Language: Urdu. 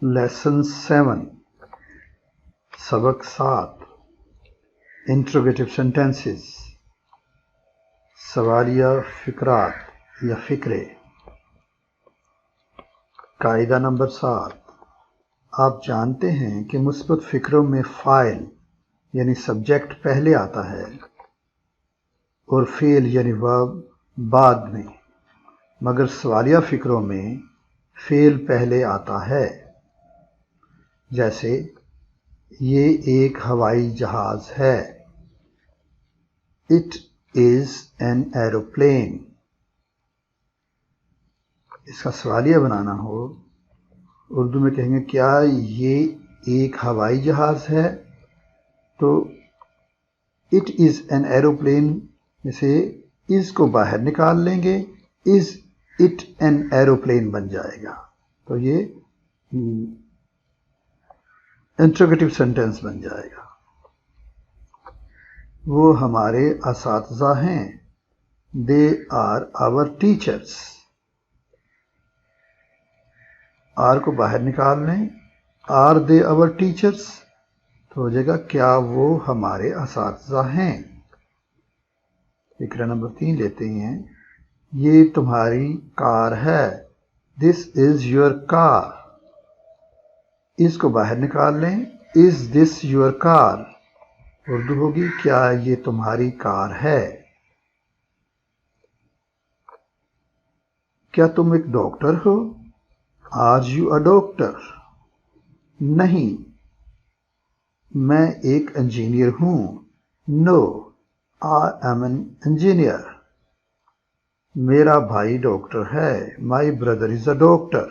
لیسن 7 سبق 7 انٹروگیٹو سینٹینسز سوالیہ فقرات یا فقرے۔ قاعدہ نمبر 7، آپ جانتے ہیں کہ مثبت فقروں میں فاعل یعنی سبجیکٹ پہلے آتا ہے اور فعل یعنی ورب بعد میں، مگر سوالیہ فقروں میں فعل پہلے آتا ہے۔ جیسے یہ ایک ہوائی جہاز ہے، It is an aeroplane۔ اس کا سوالیہ بنانا ہو اردو میں کہیں گے کیا یہ ایک ہوائی جہاز ہے، تو It is an aeroplane میں سے اس کو باہر نکال لیں گے، Is it an aeroplane بن جائے گا، تو یہ انٹروگیٹو سینٹینس بن جائے گا۔ وہ ہمارے اساتذہ ہیں، They are our teachers۔ آر کو باہر نکال لیں، Are they our teachers؟ تو ہو جائے گا کیا وہ ہمارے اساتذہ ہیں۔ فقرہ نمبر 3 لیتے ہیں، یہ تمہاری کار ہے، This is your car۔ اس کو باہر نکال لیں، Is this your car؟ Urdu ہوگی کیا یہ تمہاری کار ہے۔ کیا تم ایک doctor who, Are you a doctor؟ نہیں، میں ایک انجینئر ہوں، No، I am an engineer۔ میرا بھائی ڈاکٹر ہے، My brother is a doctor۔